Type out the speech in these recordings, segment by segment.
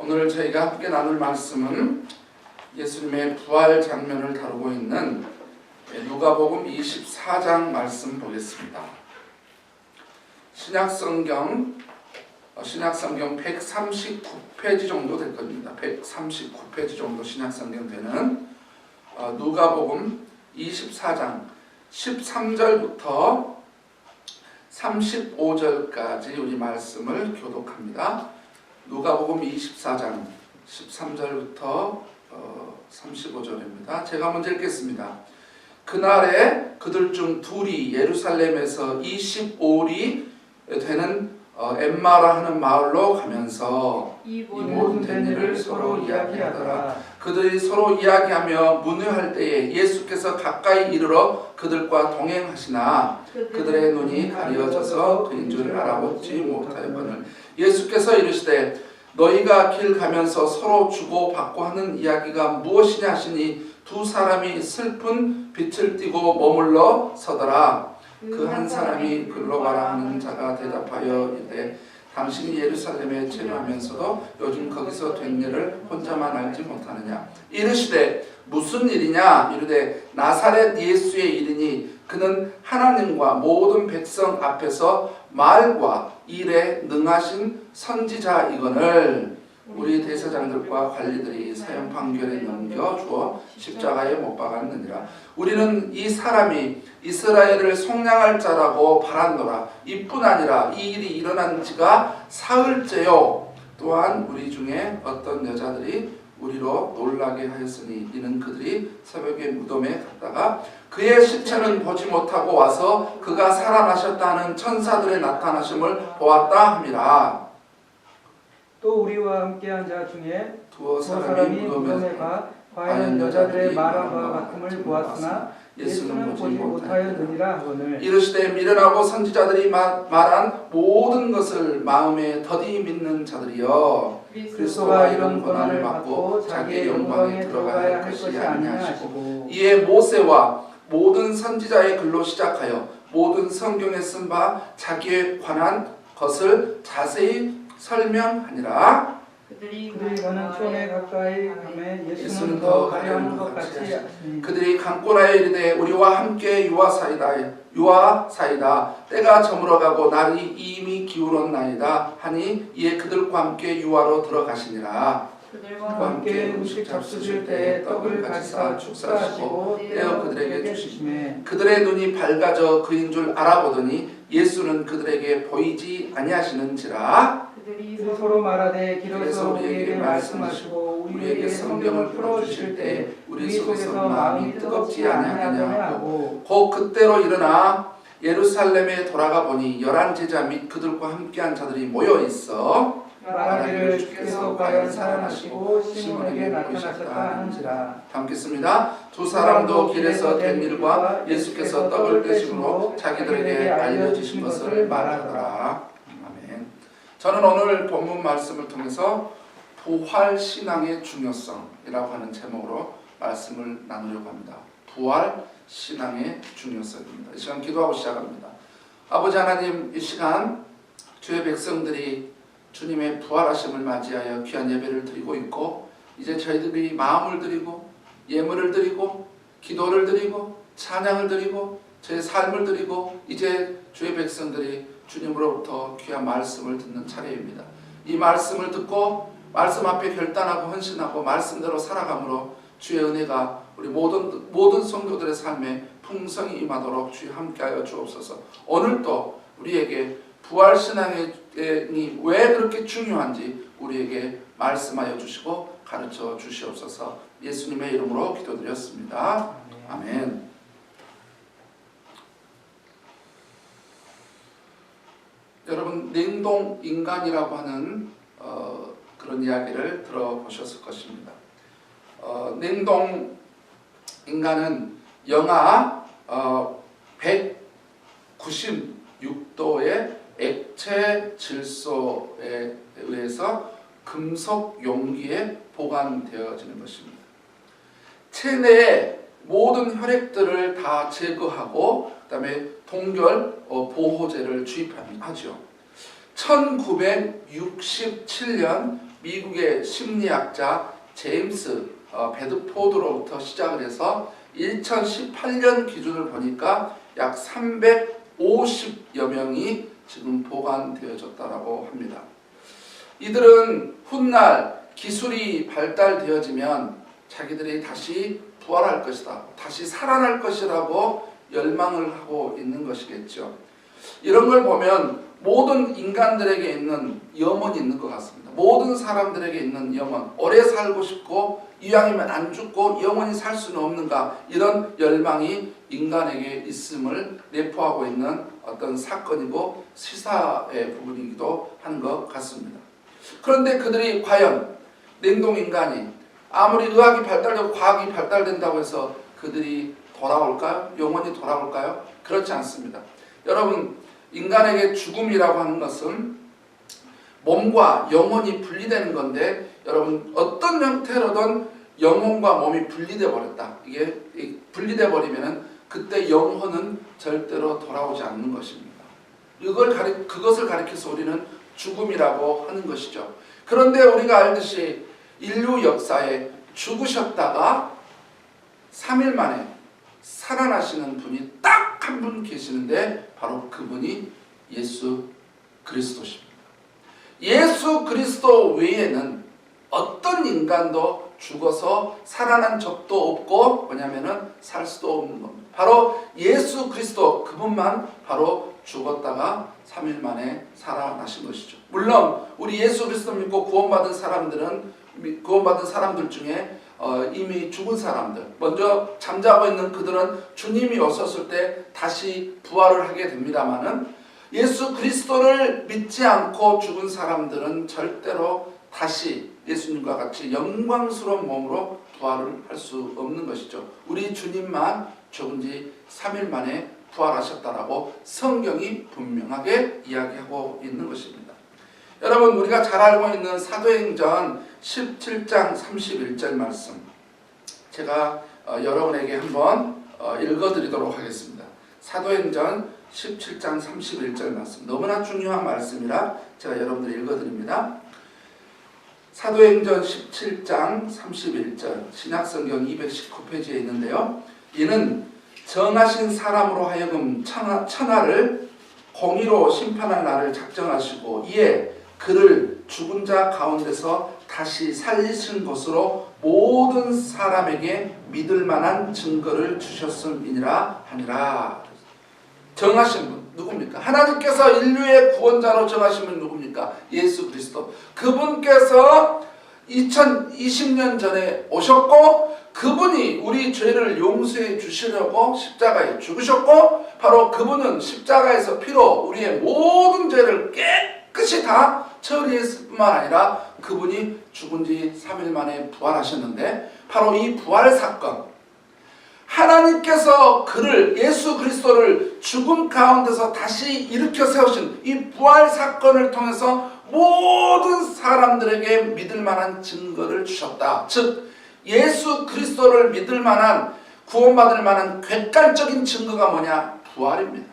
오늘 저희가 함께 나눌 말씀은 예수님의 부활 장면을 다루고 있는 누가복음 24장 말씀 보겠습니다. 신약성경 139페이지 정도 될 겁니다. 139페이지 정도 신약성경 되는 누가복음 24장 13절부터 35절까지 우리 말씀을 교독합니다. 누가복음 24장 13절부터 35절입니다. 제가 먼저 읽겠습니다. 그날에 그들 중 둘이 예루살렘에서 25리 되는 엠마라 하는 마을로 가면서 이 모든 된 일을 서로 이야기하더라. 그들이 서로 이야기하며 문의할 때에 예수께서 가까이 이르러 그들과 동행하시나 그들의 눈이 가려져서 그인 줄 알아보지 못하였거늘 예수께서 이르시되 너희가 길 가면서 서로 주고받고 하는 이야기가 무엇이냐 하시니 두 사람이 슬픈 빛을 띠고 머물러 서더라. 그 한 사람이 글로바라 하는 자가 대답하여 이르되 당신이 예루살렘에 체류하면서도 요즘 거기서 된 일을 혼자만 알지 못하느냐. 이르시되 무슨 일이냐. 이르되 나사렛 예수의 일이니 그는 하나님과 모든 백성 앞에서 말과 일에 능하신 선지자이거늘 우리 대제사장들과 관리들이 사형 판결에 넘겨주어 십자가에 못 박았느니라. 우리는 이 사람이 이스라엘을 속량할 자라고 바랐노라. 이뿐 아니라 이 일이 일어난 지가 사흘째요. 또한 우리 중에 어떤 여자들이 우리로 놀라게 하였으니 이는 그들이 새벽에 무덤에 갔다가 그의 시체는 보지 못하고 와서 그가 살아나셨다는 천사들의 나타나심을 보았다 함이라. 또 우리와 함께한 자 중에 두어 사람이 무덤에 가 과연 여자들의 말함과 같음을 보았으나 예수는 보지 못하였느니라 하거늘 이르시되 미련하고 선지자들이 말한 모든 것을 마음에 더디 믿는 자들이여 그리스도가 이런 고난을 받고 자기의 영광에 들어가야 할 것이 아니하시고 이에 모세와 모든 선지자의 글로 시작하여 모든 성경에 쓴 바 자기에 관한 것을 자세히 설명하니라. 그들이 가는 촌에 가까이 가매 예수는 더 가려는 것 같이 그들이 강권하여 이르되 우리와 함께 유하사이다 때가 저물어가고 날이 이미 기울었나이다 하니 이에 그들과 함께 유하로 들어가시니라. 그들과 함께 음식 잡수실 때에 떡을 가지사 축사하시고 떼어 그들에게 주시매 그들의 눈이 밝아져 그인 줄 알아보더니 예수는 그들에게 보이지 아니하시는지라. 그들이 서로 말하되 길어서 우리에게 말씀하시고 우리에게 성경을 풀어주실 때 우리 속에서 마음이 뜨겁지 아니하느냐 하고 곧 그때로 일어나 예루살렘에 돌아가 보니 11 제자 및 그들과 함께한 자들이 모여 있어 말하기를 주께서 과연 살아나시고 시몬에게 나타나셨다 하는지라. 담겠습니다. 두 사람도 길에서 된 일과 예수께서 떡을 떼심으로 자기들에게 알려주신 것을 말하더라. 아멘. 저는 오늘 본문 말씀을 통해서 부활 신앙의 중요성이라고 하는 제목으로 말씀을 나누려고 합니다. 부활 신앙의 중요성입니다. 이 시간 기도하고 시작합니다. 아버지 하나님, 이 시간 주의 백성들이 주님의 부활하심을 맞이하여 귀한 예배를 드리고 있고 이제 저희들이 마음을 드리고 예물을 드리고 기도를 드리고 찬양을 드리고 제 삶을 드리고 이제 주의 백성들이 주님으로부터 귀한 말씀을 듣는 차례입니다. 이 말씀을 듣고 말씀 앞에 결단하고 헌신하고 말씀대로 살아감으로 주의 은혜가 우리 모든 성도들의 삶에 풍성히 임하도록 주여 함께하여 주옵소서. 오늘도 우리에게 부활신앙이 왜 그렇게 중요한지 우리에게 말씀하여 주시고 가르쳐 주시옵소서. 예수님의 이름으로 기도드렸습니다. 아멘. 여러분, 냉동인간이라고 하는 그런 이야기를 들어보셨을 것입니다. 냉동인간은 영하 196도의 액체 질소에 의해서 금속 용기에 보관되어지는 것입니다. 체내의 모든 혈액들을 다 제거하고 그다음에 동결 보호제를 주입하죠. 1967년 미국의 심리학자 제임스 베드포드로부터 시작을 해서 2018년 기준을 보니까 약 350여 명이 지금 보관되어졌다고 합니다. 이들은 훗날 기술이 발달되어지면 자기들이 다시 부활할 것이다, 다시 살아날 것이라고 열망을 하고 있는 것이겠죠. 이런 걸 보면 모든 인간들에게 있는 염원이 있는 것 같습니다. 모든 사람들에게 있는 염원, 오래 살고 싶고 이왕이면 안 죽고 영원히 살 수는 없는가, 이런 열망이 인간에게 있음을 내포하고 있는 어떤 사건이고 시사의 부분이기도 한 것 같습니다. 그런데 그들이 과연 냉동인간이 아무리 의학이 발달되고 과학이 발달된다고 해서 그들이 돌아올까요? 영원히 돌아올까요? 그렇지 않습니다. 여러분, 인간에게 죽음이라고 하는 것은 몸과 영혼이 분리되는 건데, 여러분 어떤 형태로든 영혼과 몸이 분리돼 버렸다. 이게 분리돼 버리면은 그때 영혼은 절대로 돌아오지 않는 것입니다. 그것을 가리켜서 우리는 죽음이라고 하는 것이죠. 그런데 우리가 알듯이 인류 역사에 죽으셨다가 3일 만에 살아나시는 분이 딱 한 분 계시는데 바로 그분이 예수 그리스도십니다. 예수 그리스도 외에는 어떤 인간도 죽어서 살아난 적도 없고 뭐냐면은 살 수도 없는 겁니다. 바로 예수 그리스도, 그분만 바로 죽었다가 3일 만에 살아나신 것이죠. 물론 우리 예수 그리스도 믿고 구원받은 사람들 중에 이미 죽은 사람들, 먼저 잠자고 있는 그들은 주님이 오셨을 때 다시 부활을 하게 됩니다마는, 예수 그리스도를 믿지 않고 죽은 사람들은 절대로 다시 예수님과 같이 영광스러운 몸으로 부활을 할 수 없는 것이죠. 우리 주님만 죽은 지 3일 만에 부활하셨다라고 성경이 분명하게 이야기하고 있는 것입니다. 여러분, 우리가 잘 알고 있는 사도행전 17장 31절 말씀, 제가 여러분에게 한번 읽어드리도록 하겠습니다. 사도행전 17장 31절 말씀, 너무나 중요한 말씀이라 제가 여러분들 읽어드립니다. 사도행전 17장 31절, 신약성경 219페이지에 있는데요. 이는 정하신 사람으로 하여금 천하를 공의로 심판할 날을 작정하시고 이에 그를 죽은 자 가운데서 다시 살리신 것으로 모든 사람에게 믿을 만한 증거를 주셨음이니라 하니라. 정하신 분 누굽니까? 하나님께서 인류의 구원자로 정하신 분 누굽니까? 예수 그리스도. 그분께서 2020년 전에 오셨고, 그분이 우리 죄를 용서해 주시려고 십자가에 죽으셨고, 바로 그분은 십자가에서 피로 우리의 모든 죄를 깨끗이 다 처리했을 뿐만 아니라 그분이 죽은 지 3일 만에 부활하셨는데, 바로 이 부활 사건, 하나님께서 그를, 예수 그리스도를 죽음 가운데서 다시 일으켜 세우신 이 부활 사건을 통해서 모든 사람들에게 믿을 만한 증거를 주셨다. 즉 예수 그리스도를 믿을 만한, 구원받을 만한 객관적인 증거가 뭐냐? 부활입니다.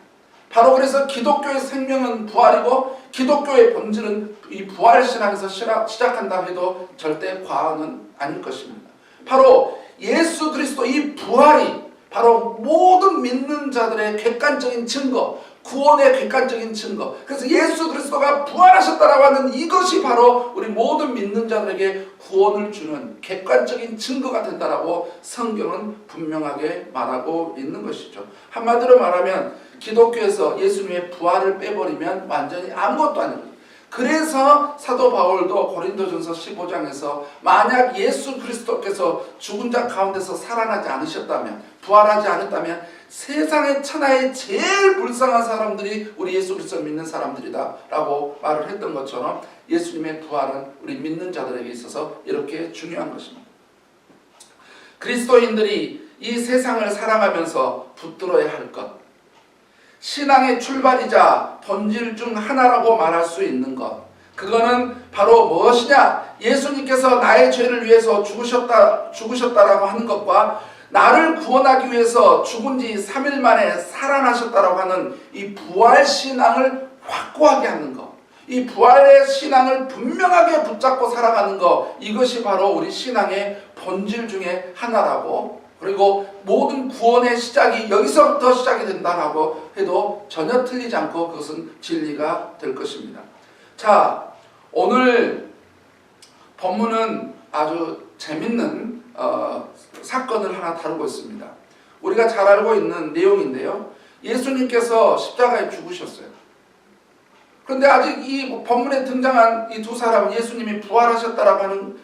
바로 그래서 기독교의 생명은 부활이고 기독교의 본질은 이 부활신앙에서 시작한다 해도 절대 과언은 아닐 것입니다. 바로 예수 그리스도 이 부활이 바로 모든 믿는 자들의 객관적인 증거, 구원의 객관적인 증거. 그래서 예수 그리스도가 부활하셨다라고 하는 이것이 바로 우리 모든 믿는 자들에게 구원을 주는 객관적인 증거가 된다라고 성경은 분명하게 말하고 있는 것이죠. 한마디로 말하면 기독교에서 예수님의 부활을 빼버리면 완전히 아무것도 아닙니다. 그래서 사도 바울도 고린도전서 15장에서 만약 예수 그리스도께서 죽은 자 가운데서 살아나지 않으셨다면, 부활하지 않았다면 세상의 천하의 제일 불쌍한 사람들이 우리 예수 그리스도 믿는 사람들이다 라고 말을 했던 것처럼 예수님의 부활은 우리 믿는 자들에게 있어서 이렇게 중요한 것입니다. 그리스도인들이 이 세상을 살아가면서 붙들어야 할 것, 신앙의 출발이자 본질 중 하나라고 말할 수 있는 것, 그거는 바로 무엇이냐? 예수님께서 나의 죄를 위해서 죽으셨다라고 하는 것과 나를 구원하기 위해서 죽은 지 3일 만에 살아나셨다라고 하는 이 부활신앙을 확고하게 하는 것, 이 부활의 신앙을 분명하게 붙잡고 살아가는 것, 이것이 바로 우리 신앙의 본질 중에 하나라고, 그리고 모든 구원의 시작이 여기서부터 시작이 된다고 해도 전혀 틀리지 않고 그것은 진리가 될 것입니다. 자, 오늘 본문은 아주 재밌는 사건을 하나 다루고 있습니다. 우리가 잘 알고 있는 내용인데요. 예수님께서 십자가에 죽으셨어요. 그런데 아직 이 본문에 등장한 이 두 사람은 예수님이 부활하셨다라고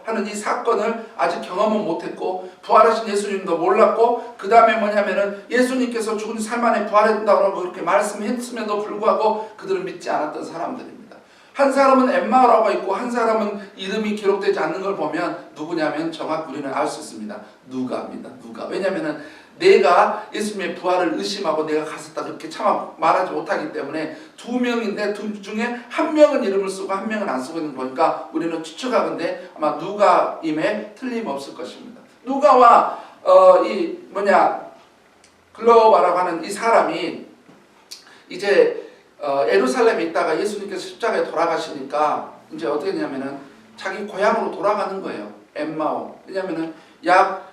하는 이 사건을 아직 경험은 못했고, 부활하신 예수님도 몰랐고, 그 다음에 뭐냐면은 예수님께서 죽은 삶 안에 부활했다고 그렇게 말씀했음에도 불구하고 그들은 믿지 않았던 사람들입니다. 한 사람은 엠마오라고 있고 한 사람은 이름이 기록되지 않는 걸 보면 누구냐면 정확히 우리는 알 수 있습니다. 누가입니다. 누가. 왜냐면은 내가 예수님의 부활을 의심하고 내가 갔었다 그렇게 차마 말하지 못하기 때문에 두 명인데 둘 중에 한 명은 이름을 쓰고 한 명은 안 쓰고 있는 거니까 우리는 추측하건대 아마 누가임에 틀림없을 것입니다. 누가와 글로바라고 하는 이 사람이 이제 예루살렘에 있다가 예수님께서 십자가에 돌아가시니까 이제 어떻게 했냐면은 자기 고향으로 돌아가는 거예요. 엠마오. 왜냐면은 약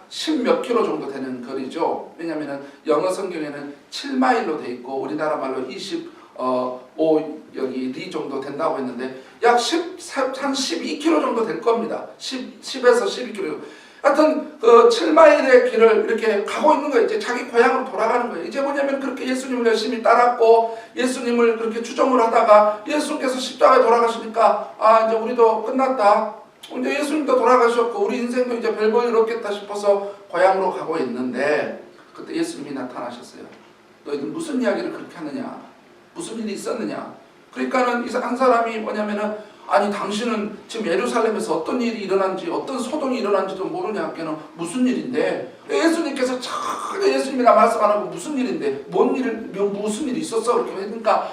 10몇 킬로 정도 되는 거리죠. 왜냐면은 영어 성경에는 7마일로 돼 있고 우리나라 말로 25리 정도 된다고 했는데 약 12킬로 정도 될 겁니다. 10에서 12킬로. 하여튼 그 7마일의 길을 이렇게 가고 있는 거예요. 이제 자기 고향으로 돌아가는 거예요. 이제 뭐냐면 그렇게 예수님을 열심히 따랐고 예수님을 그렇게 추종을 하다가 예수님께서 십자가에 돌아가시니까 이제 우리도 끝났다. 이제 예수님도 돌아가셨고 우리 인생도 이제 별볼일 없겠다 싶어서 고향으로 가고 있는데 그때 예수님이 나타나셨어요. 너희들 무슨 이야기를 그렇게 하느냐? 무슨 일이 있었느냐? 그러니까는 한 사람이 뭐냐면은 아니 당신은 지금 예루살렘에서 어떤 일이 일어난지 어떤 소동이 일어난지도 모르냐? 걔는 무슨 일인데 예수님께서 전혀 예수님이라 말씀 안 하고 무슨 일인데 무슨 일이 있었어? 그렇게 하니까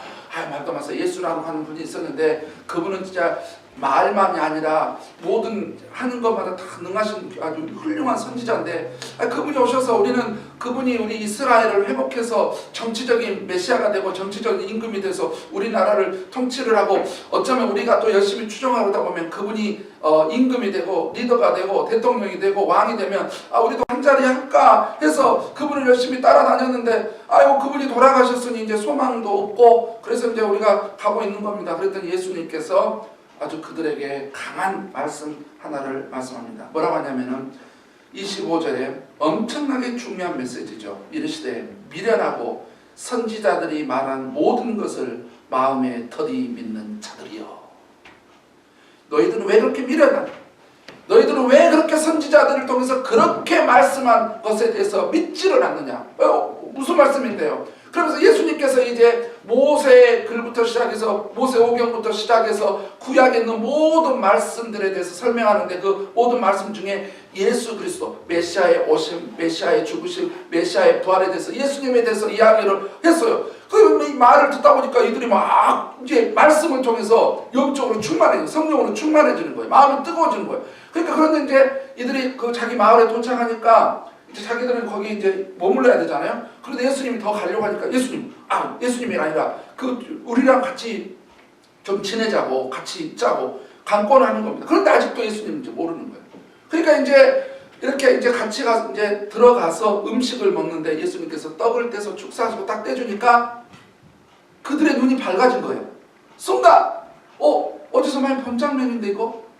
말도 마세요. 예수라고 하는 분이 있었는데 그분은 진짜 말만이 아니라 모든 하는 것마다 다 능하신 아주 훌륭한 선지자인데 그분이 오셔서 우리는 그분이 우리 이스라엘을 회복해서 정치적인 메시아가 되고 정치적인 임금이 돼서 우리나라를 통치를 하고 어쩌면 우리가 또 열심히 추종하다 보면 그분이 임금이 되고 리더가 되고 대통령이 되고 왕이 되면 우리도 한 자리 할까 해서 그분을 열심히 따라다녔는데 그분이 돌아가셨으니 이제 소망도 없고 그래서 이제 우리가 가고 있는 겁니다. 그랬더니 예수님께서 아주 그들에게 강한 말씀 하나를 말씀합니다. 뭐라고 하냐면은 25절에 엄청나게 중요한 메시지죠. 이르시되 미련하고 선지자들이 말한 모든 것을 마음에 들이믿는 자들이여. 너희들은 왜 그렇게 미련하냐? 너희들은 왜 그렇게 선지자들을 통해서 그렇게 말씀한 것에 대해서 믿지를 않느냐? 무슨 말씀인데요? 그러면서 예수님께서 이제 모세의 글부터 시작해서 모세오경부터 시작해서 구약에 있는 모든 말씀들에 대해서 설명하는데 그 모든 말씀 중에 예수 그리스도 메시아의 오심, 메시아의 죽으심, 메시아의 부활에 대해서 예수님에 대해서 이야기를 했어요. 그 말을 듣다 보니까 이들이 막 이제 말씀을 통해서 영적으로 충만해요. 성령으로 충만해지는 거예요. 마음이 뜨거워지는 거예요. 그러니까 그런데 이제 이들이 그 자기 마을에 도착하니까 이제 자기들은 거기 이제 머물러야 되잖아요. 그런데 예수님이 더 가려고 하니까 예수님이 아니라 우리랑 같이 좀 지내자고 같이 있자고 강권을 하는 겁니다. 그런데 아직도 예수님은 이제 모르는 거예요. 그러니까 이제 이렇게 이제 같이 이제 들어가서 음식을 먹는데 예수님께서 떡을 떼서 축사하시고 딱 떼주니까 그들의 눈이 밝아진 거예요. 순간 어디서 많이 본 장면인데 이거?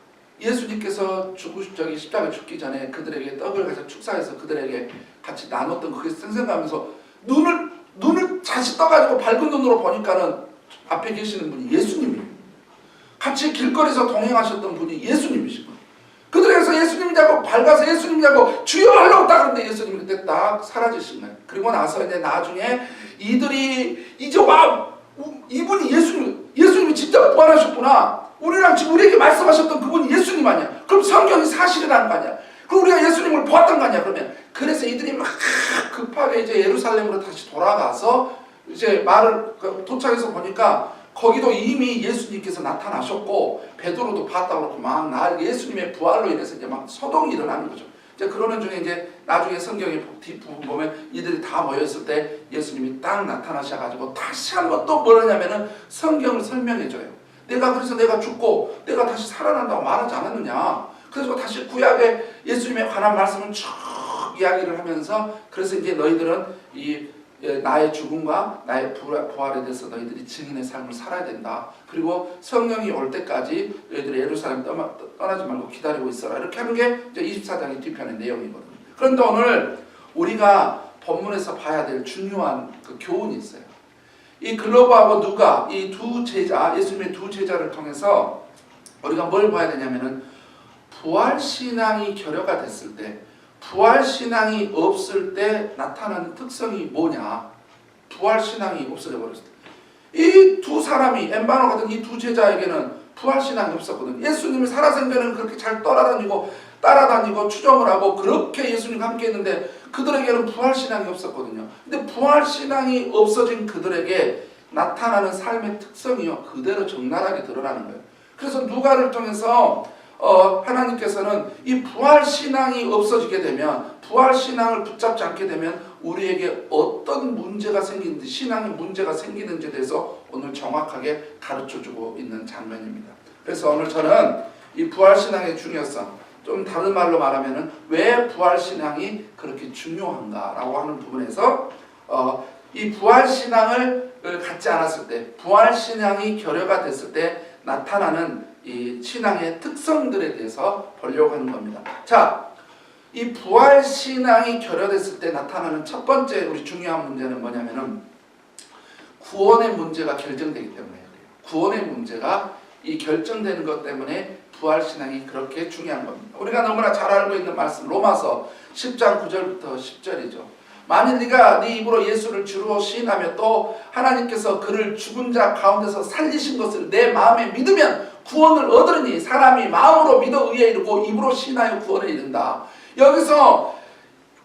예수님께서 십자가에 죽기 전에 그들에게 떡을 가서 축사해서 그들에게 같이 나눴던 그게 생생하면서 눈을 다시 떠가지고 밝은 눈으로 보니까는 앞에 계시는 분이 예수님이에요. 같이 길거리에서 동행하셨던 분이 예수님이신 거예요. 그들에게서 예수님이냐고 밝아서 예수님이냐고 주여 하려고 딱 하는데 예수님이 그때 딱 사라지신 거예요. 그리고 나서 이제 나중에 이들이 이제 이분이 예수님이 진짜 부활하셨구나. 우리에게 말씀하셨던 그분이 예수님 아니야. 그럼 성경이 사실이라는 거 아니야. 그럼 우리가 예수님을 보았던 거 아니야. 그러면 그래서 이들이 막 급하게 이제 예루살렘으로 다시 돌아가서 이제 도착해서 보니까 거기도 이미 예수님께서 나타나셨고 베드로도 봤다고 그러고 막 예수님의 부활로 인해서 이제 막 소동이 일어나는 거죠. 이제 그러는 중에 이제 나중에 성경의 뒷부분 보면 이들이 다 모였을 때 예수님이 딱 나타나셔가지고 다시 한번 또 뭐냐면은 성경을 설명해줘요. 그래서 내가 죽고 내가 다시 살아난다고 말하지 않았느냐. 그래서 다시 구약에 예수님에 관한 말씀을 쭉 이야기를 하면서 그래서 이제 너희들은 이 나의 죽음과 나의 부활에 대해서 너희들이 증인의 삶을 살아야 된다. 그리고 성령이 올 때까지 너희들이 예루살렘 떠나지 말고 기다리고 있어라. 이렇게 하는 게 이제 24장의 뒤편의 내용이거든요. 그런데 오늘 우리가 본문에서 봐야 될 중요한 그 교훈이 있어요. 이 글로바하고 누가 이 두 제자, 예수님의 두 제자를 통해서 우리가 뭘 봐야 되냐면은 부활신앙이 결여가 됐을 때, 부활신앙이 없을 때 나타나는 특성이 뭐냐. 부활신앙이 없어져 버렸을 때 이 두 사람이 엠바노 같은 이 두 제자에게는 부활신앙이 없었거든요. 예수님이 살아생전에는 그렇게 잘 따라다니고 추종을 하고 그렇게 예수님과 함께 했는데 그들에게는 부활신앙이 없었거든요. 근데 부활신앙이 없어진 그들에게 나타나는 삶의 특성이요 그대로 적나라하게 드러나는 거예요. 그래서 누가를 통해서 하나님께서는 이 부활신앙이 없어지게 되면, 부활신앙을 붙잡지 않게 되면 우리에게 어떤 문제가 생기는지, 신앙의 문제가 생기는지에 대해서 오늘 정확하게 가르쳐주고 있는 장면입니다. 그래서 오늘 저는 이 부활신앙의 중요성, 좀 다른 말로 말하면 왜 부활신앙이 그렇게 중요한가라고 하는 부분에서 이 부활신앙을 갖지 않았을 때, 부활신앙이 결여가 됐을 때 나타나는 이 신앙의 특성들에 대해서 보려고 하는 겁니다. 자, 이 부활신앙이 결여됐을 때 나타나는 첫 번째 우리 중요한 문제는 뭐냐면은 구원의 문제가 결정되기 때문에 그래요. 구원의 문제가 이 결정되는 것 때문에 부활신앙이 그렇게 중요한 겁니다. 우리가 너무나 잘 알고 있는 말씀 로마서 10장 9절부터 10절이죠. 만일 네가 네 입으로 예수를 주로 시인하며 또 하나님께서 그를 죽은 자 가운데서 살리신 것을 내 마음에 믿으면 구원을 얻으리니 사람이 마음으로 믿어 의에 이르고 입으로 시인하여 구원에 이른다. 여기서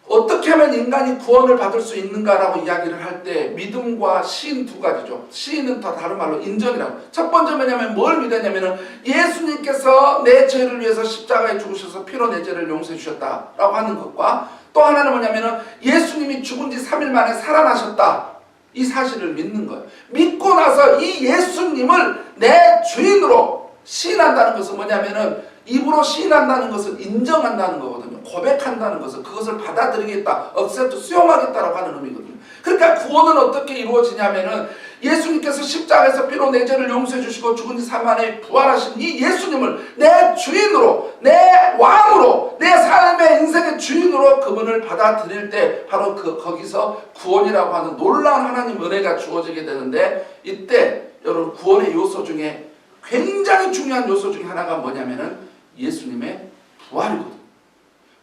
어떻게 하면 인간이 구원을 받을 수 있는가라고 이야기를 할 때 믿음과 시인 두 가지죠. 시인은 더 다른 말로 인정이라고. 첫 번째 뭐냐면 뭘 믿었냐면은 예수님께서 내 죄를 위해서 십자가에 죽으셔서 피로 내 죄를 용서해 주셨다라고 하는 것과 또 하나는 뭐냐면은 예수님이 죽은 지 3일 만에 살아나셨다. 이 사실을 믿는 거예요. 믿고 나서 이 예수님을 내 주인으로 시인한다는 것은 뭐냐면은 입으로 시인한다는 것을 인정한다는 거거든요. 고백한다는 것을, 그것을 받아들이겠다, accept, 수용하겠다라고 하는 의미거든요. 그러니까 구원은 어떻게 이루어지냐면은 예수님께서 십자가에서 피로 내 죄를 용서해 주시고 죽은 지 3일 만에 부활하신 이 예수님을 내 주인으로, 내 왕으로, 내 삶의 인생의 주인으로 그분을 받아들일 때 바로 거기서 구원이라고 하는 놀라운 하나님 은혜가 주어지게 되는데, 이때 여러분 구원의 요소 중에 굉장히 중요한 요소 중에 하나가 뭐냐면은 예수님의 부활이거든요.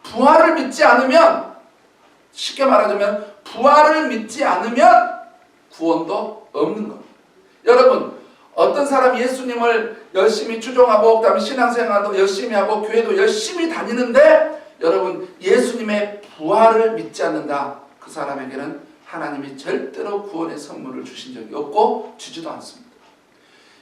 부활을 믿지 않으면, 쉽게 말하자면 부활을 믿지 않으면 구원도 없는 겁니다. 여러분, 어떤 사람이 예수님을 열심히 추종하고 그다음에 신앙생활도 열심히 하고 교회도 열심히 다니는데 여러분 예수님의 부활을 믿지 않는다. 그 사람에게는 하나님이 절대로 구원의 선물을 주신 적이 없고 주지도 않습니다.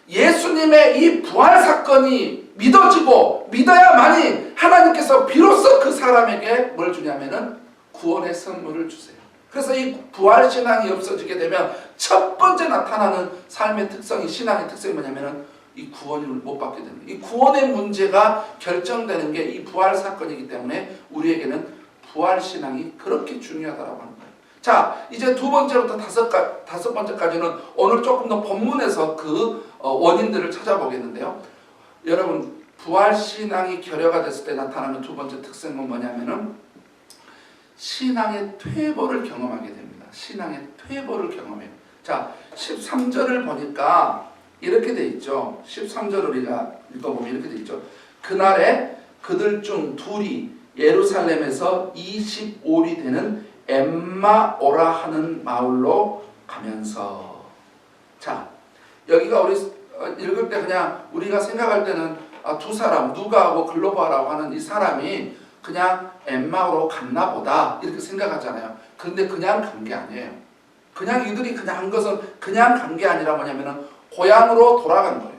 예수님의 이 부활 사건이 믿어지고 믿어야만이 하나님께서 비로소 그 사람에게 뭘 주냐면은 구원의 선물을 주세요. 그래서 이 부활 신앙이 없어지게 되면 첫 번째 나타나는 삶의 특성이, 신앙의 특성이 뭐냐면은 이 구원을 못 받게 됩니다. 이 구원의 문제가 결정되는 게 이 부활 사건이기 때문에 우리에게는 부활 신앙이 그렇게 중요하다라고 하는 거예요. 자, 이제 두 번째부터 다섯 번째까지는 오늘 조금 더 본문에서 그 원인들을 찾아보겠는데요. 여러분, 부활 신앙이 결여가 됐을 때 나타나는 두 번째 특성은 뭐냐면은 신앙의 퇴보를 경험하게 됩니다. 신앙의 퇴보를 경험해요. 자, 13절을 보니까 이렇게 돼 있죠. 13절을 우리가 읽어보면 이렇게 돼 있죠. 그날에 그들 중 둘이 예루살렘에서 25리 되는 엠마오라 하는 마을로 가면서, 자, 여기가 우리 읽을 때 그냥 우리가 생각할 때는 두 사람, 누가하고 글로바라고 하는 이 사람이 그냥 엠마오로 갔나 보다 이렇게 생각하잖아요. 그런데 그냥 간 게 아니에요. 그냥 이들이 그냥 한 것은 그냥 간 게 아니라 뭐냐면은 고향으로 돌아간 거예요.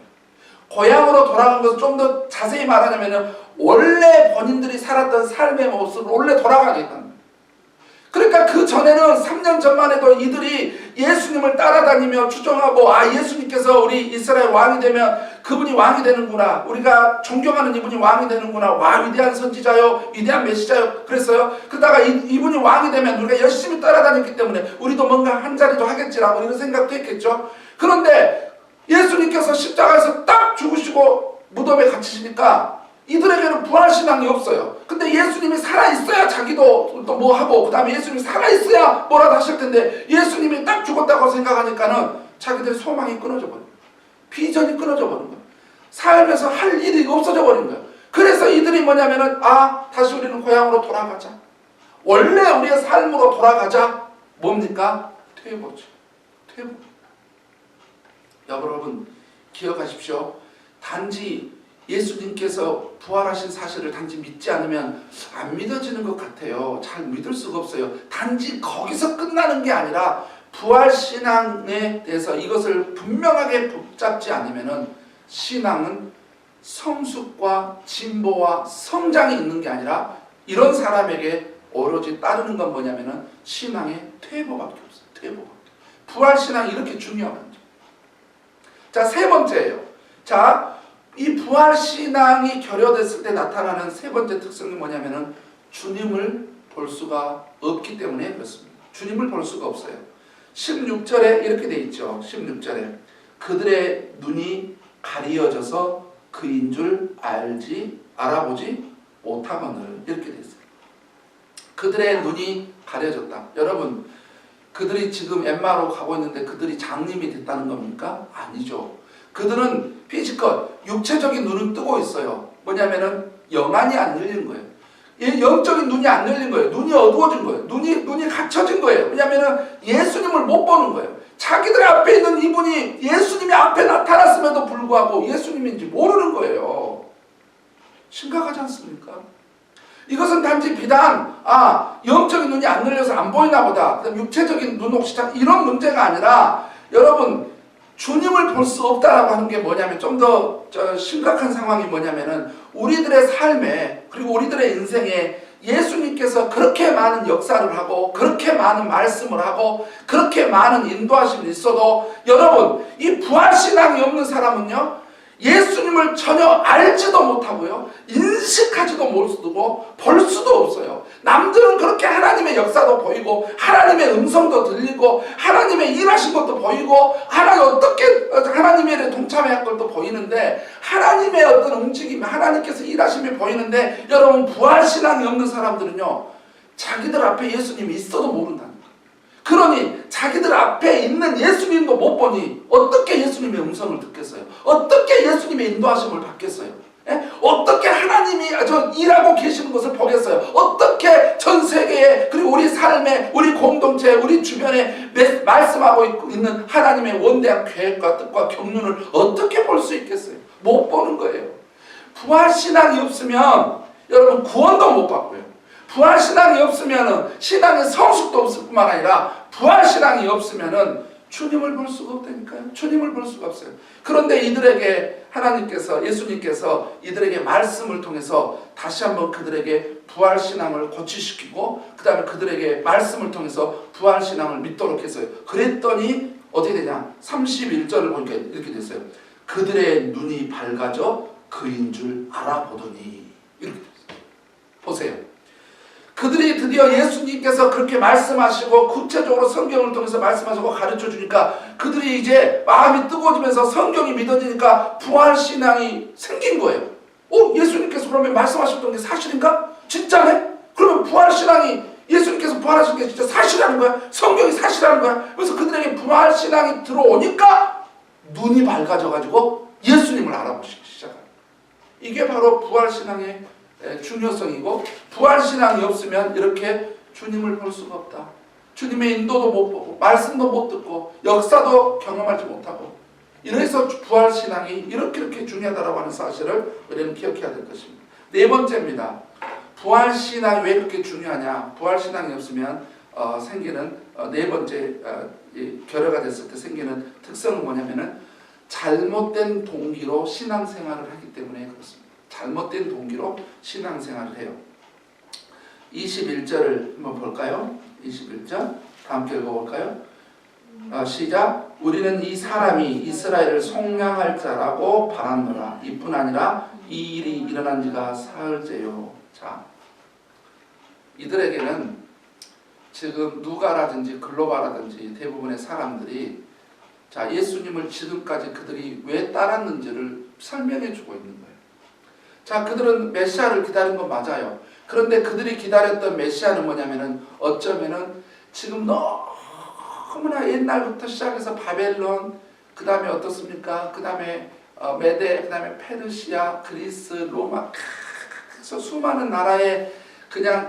고향으로 돌아간 것을 좀 더 자세히 말하자면은 원래 본인들이 살았던 삶의 모습으로 원래 돌아가겠다는 거예요. 그러니까 그 전에는 3년 전만 해도 이들이 예수님을 따라다니며 추종하고 예수님께서 우리 이스라엘 왕이 되면 그분이 왕이 되는구나, 우리가 존경하는 이분이 왕이 되는구나, 위대한 선지자요, 위대한 메시자요 그랬어요. 그러다가 이분이 왕이 되면 우리가 열심히 따라다녔기 때문에 우리도 뭔가 한 자리도 하겠지라고 이런 생각도 했겠죠. 그런데 예수님께서 십자가에서 딱 죽으시고 무덤에 갇히시니까 이들에게는 부활신앙이 없어요. 근데 예수님이 살아있어야 자기도 또 뭐하고, 그 다음에 예수님이 살아있어야 뭐라도 하실 텐데 예수님이 딱 죽었다고 생각하니까는 자기들의 소망이 끊어져 버린 거예요. 비전이 끊어져 버린 거예요. 삶에서 할 일이 없어져 버린 거예요. 그래서 이들이 뭐냐면은 다시 우리는 고향으로 돌아가자, 원래 우리의 삶으로 돌아가자. 뭡니까? 퇴보죠. 퇴보. 여러분 기억하십시오. 단지 예수님께서 부활하신 사실을 단지 믿지 않으면 안 믿어지는 것 같아요. 잘 믿을 수가 없어요. 단지 거기서 끝나는 게 아니라 부활신앙에 대해서 이것을 분명하게 붙잡지 않으면은 신앙은 성숙과 진보와 성장이 있는 게 아니라 이런 사람에게 오로지 따르는 건 뭐냐면은 신앙의 퇴보밖에 없어요. 퇴보밖에. 부활신앙이 이렇게 중요한 거죠. 자, 세 번째예요. 자, 이 부활신앙이 결여됐을 때 나타나는 세 번째 특성이 뭐냐면은 주님을 볼 수가 없기 때문에 그렇습니다. 주님을 볼 수가 없어요. 16절에 이렇게 돼 있죠. 16절에 그들의 눈이 가리어져서 그인 줄 알아보지 못하거늘, 이렇게 돼 있어요. 그들의 눈이 가려졌다. 여러분, 그들이 지금 엠마로 가고 있는데 그들이 장님이 됐다는 겁니까? 아니죠. 그들은 피지컬, 육체적인 눈은 뜨고 있어요. 뭐냐면은 영안이 안 열린 거예요. 영적인 눈이 안 열린 거예요. 눈이 어두워진 거예요. 눈이 갇혀진 거예요. 왜냐면은 예수님을 못 보는 거예요. 자기들 앞에 있는 이분이 예수님이 앞에 나타났음에도 불구하고 예수님인지 모르는 거예요. 심각하지 않습니까? 이것은 단지 비단 영적인 눈이 안 열려서 안 보이나 보다, 그다음 육체적인 눈 혹시 이런 문제가 아니라, 여러분 주님을 볼 수 없다라고 하는 게 뭐냐면, 좀 더 심각한 상황이 뭐냐면은 우리들의 삶에, 그리고 우리들의 인생에 예수님께서 그렇게 많은 역사를 하고 그렇게 많은 말씀을 하고 그렇게 많은 인도하심이 있어도, 여러분 이 부활신앙이 없는 사람은요, 예수님을 전혀 알지도 못하고요, 인식하지도 못하고 볼 수도 없어요. 남들은 그렇게 하나님의 역사도 보이고 하나님의 음성도 들리고 하나님의 일하신 것도 보이고 하나님의 일에 동참할 것도 보이는데, 하나님의 어떤 움직임, 하나님께서 일하심이 보이는데, 여러분 부활신앙이 없는 사람들은요, 자기들 앞에 예수님이 있어도 모른다는 거예요. 그러니 자기들 앞에 있는 예수님도 못 보니 어떻게 예수님의 음성을 듣겠어요? 어떻게 예수님의 인도하심을 받겠어요? 어떻게 하나님이 일하고 계시는 것을 보겠어요? 어떻게 전 세계에, 그리고 우리 삶에, 우리 공동체에, 우리 주변에 말씀하고 있는 하나님의 원대한 계획과 뜻과 경륜을 어떻게 볼 수 있겠어요? 못 보는 거예요. 부활신앙이 없으면 여러분 구원도 못 받고요, 부활신앙이 없으면 신앙의 성숙도 없을 뿐만 아니라 부활신앙이 없으면 주님을 볼 수가 없다니까요. 주님을 볼 수가 없어요. 그런데 이들에게 하나님께서, 예수님께서 이들에게 말씀을 통해서 다시 한번 그들에게 부활신앙을 고취시키고, 그 다음에 그들에게 말씀을 통해서 부활신앙을 믿도록 했어요. 그랬더니 어떻게 되냐, 31절을 보니까 이렇게 됐어요. 그들의 눈이 밝아져 그인 줄 알아보더니, 이렇게 됐어요. 보세요. 그들이 드디어 예수님께서 그렇게 말씀하시고 구체적으로 성경을 통해서 말씀하시고 가르쳐 주니까 그들이 이제 마음이 뜨거워지면서 성경이 믿어지니까 부활신앙이 생긴 거예요. 예수님께서 그러면 말씀하셨던 게 사실인가? 진짜네? 그러면 부활신앙이, 예수님께서 부활하신 게 진짜 사실이라는 거야? 성경이 사실이라는 거야? 그래서 그들에게 부활신앙이 들어오니까 눈이 밝아져가지고 예수님을 알아보시기 시작합니다. 이게 바로 부활신앙의 중요성이고, 부활신앙이 없으면 이렇게 주님을 볼 수가 없다. 주님의 인도도 못 보고 말씀도 못 듣고 역사도 경험하지 못하고, 이래서 부활신앙이 이렇게 중요하다고 하는 사실을 우리는 기억해야 될 것입니다. 네 번째입니다. 부활신앙이 왜 그렇게 중요하냐, 부활신앙이 없으면 생기는 네 번째 결여가 됐을 때 생기는 특성은 뭐냐면은 잘못된 동기로 신앙생활을 하기 때문에 그렇습니다. 잘못된 동기로 신앙생활을 해요. 21절을 한번 볼까요? 21절 다 함께 읽어볼까요? 시작. 우리는 이 사람이 이스라엘을 속량할 자라고 바랐노라. 이뿐 아니라 이 일이 일어난 지가 사흘째요. 자, 이들에게는 지금 누가라든지 글로바라든지 대부분의 사람들이 자, 예수님을 지금까지 그들이 왜 따랐는지를 설명해 주고 있는 거예요. 자, 그들은 메시아를 기다린 건 맞아요. 그런데 그들이 기다렸던 메시아는 뭐냐면은 어쩌면은 지금 너무나 옛날부터 시작해서 바벨론, 그 다음에 어떻습니까? 그 다음에 메데, 그 다음에 페르시아, 그리스, 로마, 그래서 수많은 나라의 그냥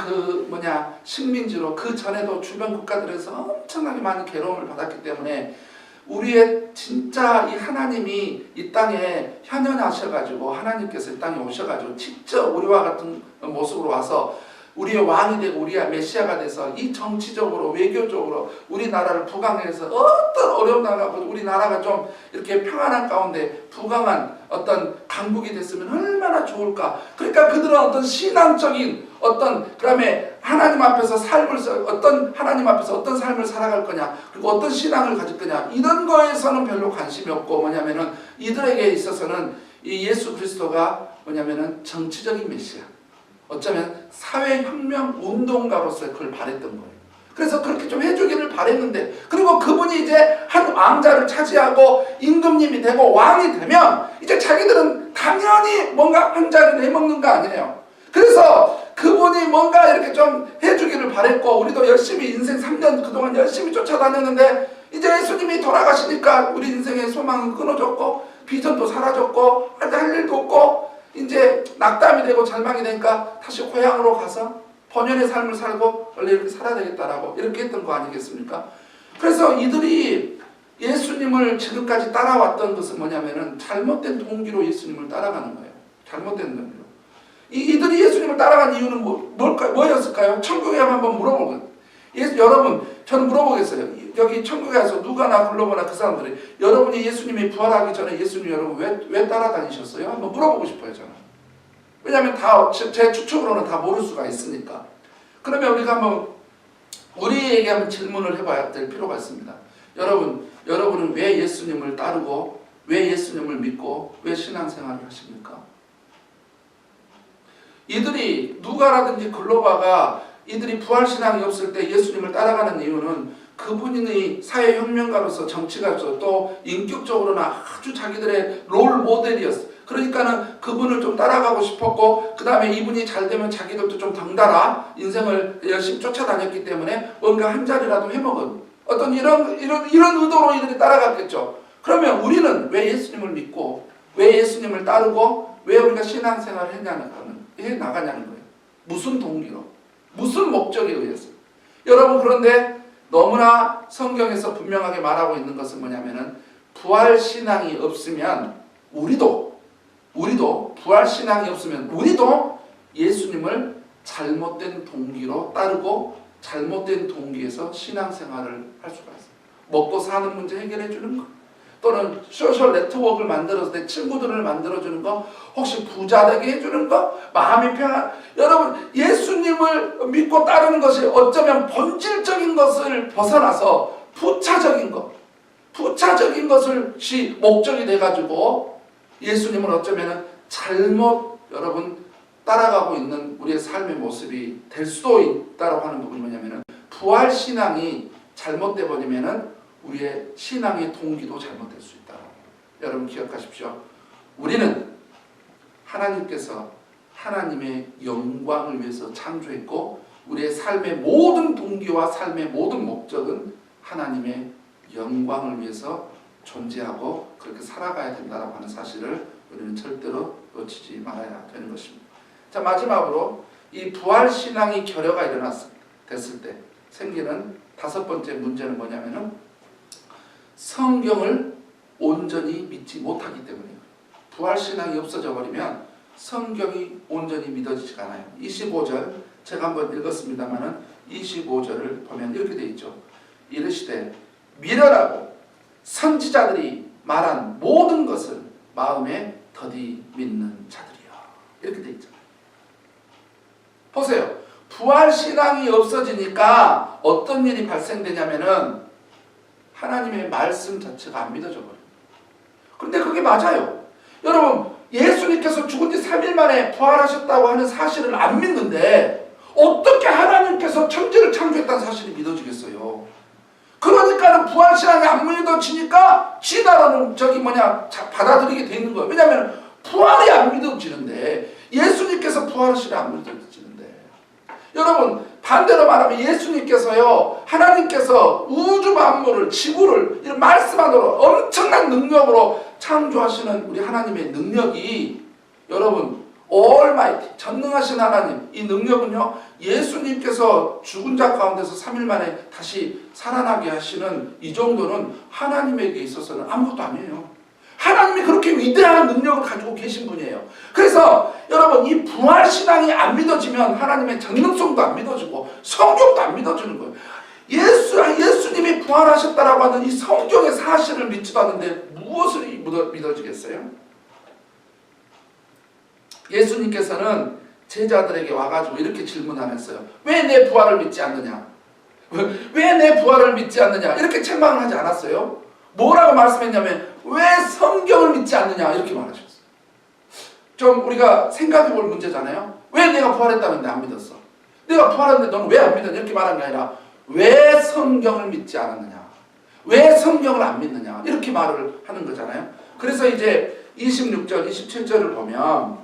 식민지로 그 전에도 주변 국가들에서 엄청나게 많은 괴로움을 받았기 때문에 우리의 진짜 이 하나님이 이 땅에 현현하셔가지고 하나님께서 이 땅에 오셔가지고 직접 우리와 같은 모습으로 와서 우리의 왕이 되고 우리의 메시아가 돼서 이 정치적으로 외교적으로 우리나라를 부강해서 어떤 어려움 나가고 우리나라가 좀 이렇게 평안한 가운데 부강한 어떤 강국이 됐으면 얼마나 좋을까. 그러니까 그들은 어떤 신앙적인 그다음에 하나님 앞에서 하나님 앞에서 어떤 삶을 살아갈 거냐, 그리고 어떤 신앙을 가질 거냐, 이런 거에서는 별로 관심이 없고 뭐냐면은 이들에게 있어서는 이 예수 그리스도가 뭐냐면은 정치적인 메시아, 어쩌면 사회혁명 운동가로서 그걸 바랬던 거예요. 그래서 그렇게 좀 해주기를 바랬는데, 그리고 그분이 이제 한 왕자를 차지하고 임금님이 되고 왕이 되면 이제 자기들은 당연히 뭔가 한 자리 내먹는 거 아니에요. 그래서 그분이 뭔가 이렇게 좀 해주기를 바랬고, 우리도 열심히 인생 3년 그동안 열심히 쫓아다녔는데 이제 예수님이 돌아가시니까 우리 인생의 소망은 끊어졌고 비전도 사라졌고 할 일도 없고 이제 낙담이 되고 절망이 되니까 다시 고향으로 가서 본연의 삶을 살고 원래 이렇게 살아야 되겠다라고 이렇게 했던 거 아니겠습니까? 그래서 이들이 예수님을 지금까지 따라왔던 것은 뭐냐면은 잘못된 동기로 예수님을 따라가는 거예요. 잘못된 동기로. 이들이 예수님을 따라간 이유는 뭐였을까요? 천국에 한번 물어보고, 여러분, 저는 물어보겠어요. 여기 천국에 가서 누가나 글로바나 그 사람들이 여러분이 예수님이 부활하기 전에 예수님 여러분 왜 따라다니셨어요? 한번 물어보고 싶어요, 저는. 왜냐하면 제 추측으로는 다 모를 수가 있으니까. 그러면 우리가 한번 우리에게 한번 질문을 해봐야 될 필요가 있습니다. 여러분은 왜 예수님을 따르고 왜 예수님을 믿고 왜 신앙생활을 하십니까? 이들이 누가라든지 글로바가 이들이 부활신앙이 없을 때 예수님을 따라가는 이유는 그분이 사회혁명가로서 정치가로서 또 인격적으로는 아주 자기들의 롤 모델이었어요. 그러니까는 그분을 좀 따라가고 싶었고, 그 다음에 이분이 잘 되면 자기들도 좀 덩달아 인생을 열심히 쫓아다녔기 때문에 뭔가 한 자리라도 해먹은 어떤 이런 의도로 이들이 따라갔겠죠. 그러면 우리는 왜 예수님을 믿고 왜 예수님을 따르고 왜 우리가 신앙생활을 해 나가냐는 거예요. 무슨 동기로, 무슨 목적에 의해서. 여러분, 그런데 너무나 성경에서 분명하게 말하고 있는 것은 뭐냐면은 부활신앙이 없으면 우리도 부활신앙이 없으면 우리도 예수님을 잘못된 동기로 따르고 잘못된 동기에서 신앙생활을 할 수가 있어요. 먹고 사는 문제 해결해 주는 거, 또는 소셜 네트워크를 만들어서 내 친구들을 만들어주는 거, 혹시 부자 되게 해주는 거, 마음이 편한. 여러분, 예수님을 믿고 따르는 것이 어쩌면 본질적인 것을 벗어나서 부차적인 것이 목적이 돼가지고 예수님을 어쩌면 잘못 따라가고 있는 우리의 삶의 모습이 될 수도 있다고 하는 부분이 뭐냐면은 부활신앙이 잘못돼 버리면은 우리의 신앙의 동기도 잘못될 수 있다. 여러분 기억하십시오. 우리는 하나님께서 하나님의 영광을 위해서 창조했고, 우리의 삶의 모든 동기와 삶의 모든 목적은 하나님의 영광을 위해서 존재하고 그렇게 살아가야 된다고 하는 사실을 우리는 절대로 놓치지 말아야 되는 것입니다. 자, 마지막으로 이 부활신앙이 결여가 됐을 때 생기는 다섯 번째 문제는 뭐냐면은 성경을 온전히 믿지 못하기 때문이에요. 부활신앙이 없어져 버리면 성경이 온전히 믿어지지가 않아요. 25절 제가 한번 읽었습니다마는 25절을 보면 이렇게 되어 있죠. 이르시되 미련하고 선지자들이 말한 모든 것을 마음에 더디 믿는 자들이여. 이렇게 돼 있잖아요. 보세요. 부활신앙이 없어지니까 어떤 일이 발생되냐면은 하나님의 말씀 자체가 안 믿어져 버려요. 그런데 그게 맞아요. 여러분, 예수님께서 죽은 지 3일 만에 부활하셨다고 하는 사실을 안 믿는데 어떻게 하나님께서 천지를 창조했다는 사실이 믿어지겠어요? 그러니까는 부활신앙이 안 믿어지니까 지나라는 받아들이게 돼 있는 거예요. 왜냐하면 부활이 안 믿어지는데, 예수님께서 부활하시라 안 믿어지는데. 여러분, 반대로 말하면 예수님께서요, 하나님께서 우주 만물을, 지구를 이런 말씀 안으로 엄청난 능력으로 창조하시는 우리 하나님의 능력이, 여러분, 올마이티, 전능하신 하나님, 이 능력은요, 예수님께서 죽은 자 가운데서 3일 만에 다시 살아나게 하시는 이 정도는 하나님에게 있어서는 아무것도 아니에요. 하나님이 그렇게 위대한 능력을 가지고 계신 분이에요. 그래서 여러분, 이 부활신앙이 안 믿어지면 하나님의 전능성도 안 믿어지고 성경도 안 믿어지는 거예요. 예수님이 부활하셨다라고 하는 이 성경의 사실을 믿지도 않는데 무엇을 믿어지겠어요? 예수님께서는 제자들에게 와가지고 이렇게 질문하셨어요. 왜 내 부활을 믿지 않느냐? 왜 내 부활을 믿지 않느냐? 이렇게 책망을 하지 않았어요? 뭐라고 말씀했냐면 왜 성경을 믿지 않느냐? 이렇게 말하셨어요. 좀 우리가 생각해 볼 문제잖아요. 왜 내가 부활했다는데 안 믿었어? 내가 부활했는데 너는 왜 안 믿었냐? 이렇게 말한 게 아니라 왜 성경을 믿지 않았느냐? 왜 성경을 안 믿느냐? 이렇게 말을 하는 거잖아요. 그래서 이제 26절, 27절을 보면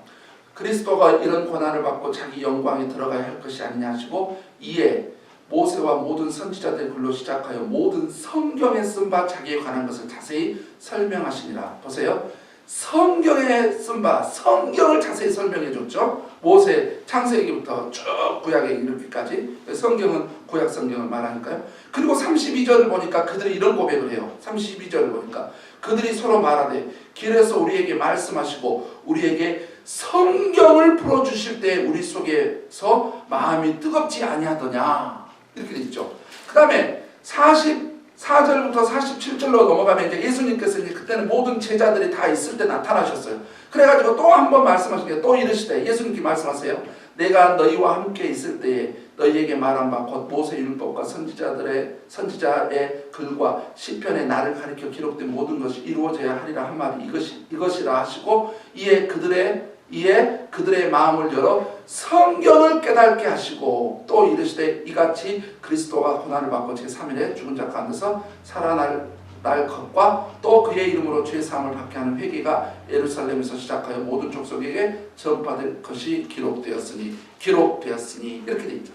그리스도가 이런 고난을 받고 자기 영광에 들어가야 할 것이 아니냐 하시고, 이에 모세와 모든 선지자들의 글로 시작하여 모든 성경에 쓴 바 자기에 관한 것을 자세히 설명하시니라. 보세요. 성경에 쓴 바, 성경을 자세히 설명해 줬죠. 모세 창세기부터 쭉 구약에 이르기까지. 성경은 구약 성경을 말하니까요. 그리고 32절을 보니까 그들이 이런 고백을 해요. 32절을 보니까 그들이 서로 말하되 길에서 우리에게 말씀하시고 우리에게 성경을 풀어주실 때 우리 속에서 마음이 뜨겁지 아니하더냐, 이렇게 되어 있죠. 그 다음에 44절부터 47절로 넘어가면 이제 예수님께서 이제 그때는 모든 제자들이 다 있을 때 나타나셨어요. 그래가지고 또 한 번 말씀하시게, 또 이르시되, 예수님께 말씀하세요. 내가 너희와 함께 있을 때에 너희에게 말한 바 곧 모세 율법과 선지자의 글과 시편에 나를 가리켜 기록된 모든 것이 이루어져야 하리라 한 말이 이것이라 하시고, 이에 그들의 마음을 열어 성경을 깨닫게 하시고, 또 이르시되 이같이 그리스도가 고난을 받고 제3일에 죽은 자 가운데서 살아날 것과 또 그의 이름으로 죄 사함을 받게 하는 회개가 예루살렘에서 시작하여 모든 족속에게 전파될 것이 기록되었으니 이렇게 되어 있죠.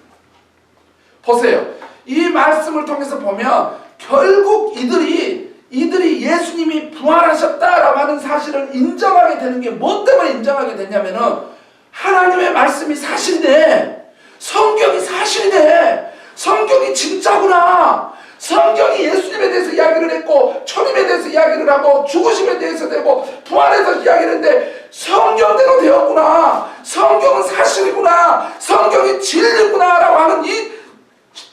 보세요. 이 말씀을 통해서 보면 결국 이들이 예수님이 부활하셨다라고 하는 사실을 인정하게 되는 게 뭐 때문에 인정하게 됐냐면은 하나님의 말씀이 사실이네, 성경이 사실이네, 성경이 진짜구나, 성경이 예수님에 대해서 이야기를 했고 초림에 대해서 이야기를 하고 죽으심에 대해서 되고 부활에서 이야기를 했는데 성경대로 되었구나, 성경은 사실이구나, 성경이 진리구나 라고 하는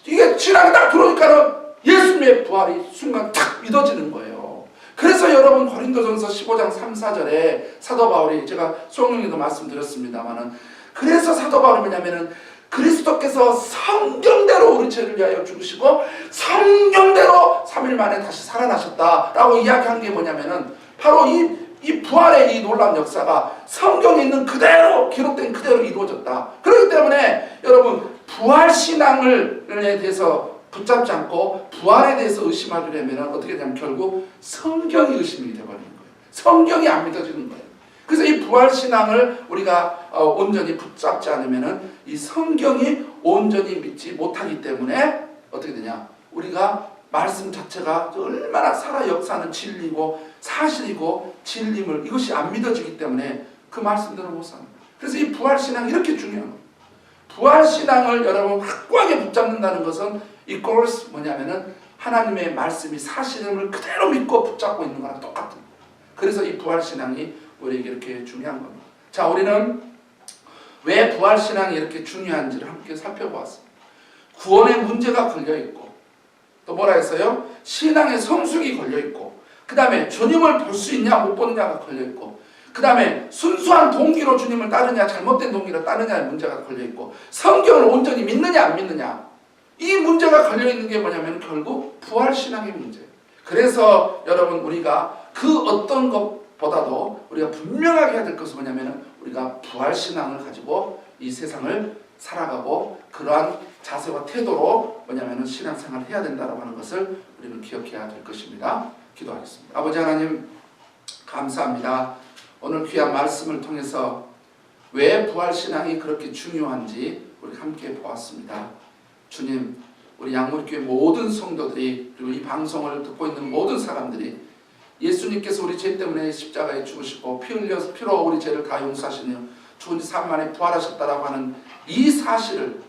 이게 신앙이 딱 들어오니까는 예수님의 부활이 순간 탁 믿어지는 거예요. 그래서 여러분 고린도전서 15장 3, 4절에 사도 바울이, 제가 수업용에도 말씀드렸습니다만은, 그래서 사도 바울이 뭐냐면은 그리스도께서 성경대로 우리 죄를 위하여 죽으시고 성경대로 3일 만에 다시 살아나셨다라고 이야기한 게 뭐냐면은 바로 이 부활의 이 놀라운 역사가 성경에 있는 그대로, 기록된 그대로 이루어졌다. 그렇기 때문에 여러분, 부활신앙에 대해서 붙잡지 않고 부활에 대해서 의심하려면 어떻게 되냐면 결국 성경이 의심이 되어버리는 거예요. 성경이 안 믿어지는 거예요. 그래서 이 부활신앙을 우리가 온전히 붙잡지 않으면 이 성경이 온전히 믿지 못하기 때문에 어떻게 되냐, 우리가 말씀 자체가 얼마나 살아 역사하는 진리고 사실이고 진림을, 이것이 안 믿어지기 때문에 그 말씀대로 못 삽니다. 그래서 이 부활신앙이 이렇게 중요한 거예요. 부활신앙을 여러분 확고하게 붙잡는다는 것은 equals 뭐냐면은 하나님의 말씀이 사실임을 그대로 믿고 붙잡고 있는 거랑 똑같은 거예요. 그래서 이 부활신앙이 우리에게 이렇게 중요한 겁니다. 자, 우리는 왜 부활신앙이 이렇게 중요한지를 함께 살펴보았습니다. 구원의 문제가 걸려있고, 또 뭐라 했어요? 신앙의 성숙이 걸려있고, 그 다음에 주님을 볼 수 있냐 못 보느냐가 걸려있고, 그 다음에 순수한 동기로 주님을 따르냐 잘못된 동기로 따르냐의 문제가 걸려있고, 성경을 온전히 믿느냐 안 믿느냐, 이 문제가 걸려있는 게 뭐냐면 결국 부활신앙의 문제. 그래서 여러분, 우리가 그 어떤 것보다도 우리가 분명하게 해야 될 것은 뭐냐면 우리가 부활신앙을 가지고 이 세상을 살아가고 그러한 자세와 태도로 뭐냐면 신앙생활을 해야 된다고 하는 것을 우리는 기억해야 될 것입니다. 기도하겠습니다. 아버지 하나님, 감사합니다. 오늘 귀한 말씀을 통해서 왜 부활신앙이 그렇게 중요한지 우리 함께 보았습니다. 주님, 우리 양무리교회 모든 성도들이, 그리고 이 방송을 듣고 있는 모든 사람들이 예수님께서 우리 죄 때문에 십자가에 죽으시고 피로 우리 죄를 다 용서하시며 죽은 지 3일 만에 부활하셨다라고 하는 이 사실을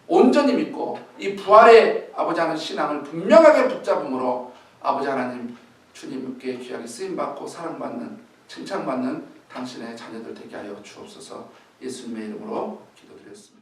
온전히 믿고 이 부활의 아버지 하나님 신앙을 분명하게 붙잡음으로 아버지 하나님, 주님께 귀하게 쓰임받고 사랑받는, 칭찬받는 당신의 자녀들 되게 하여 주옵소서. 예수님의 이름으로 기도드렸습니다.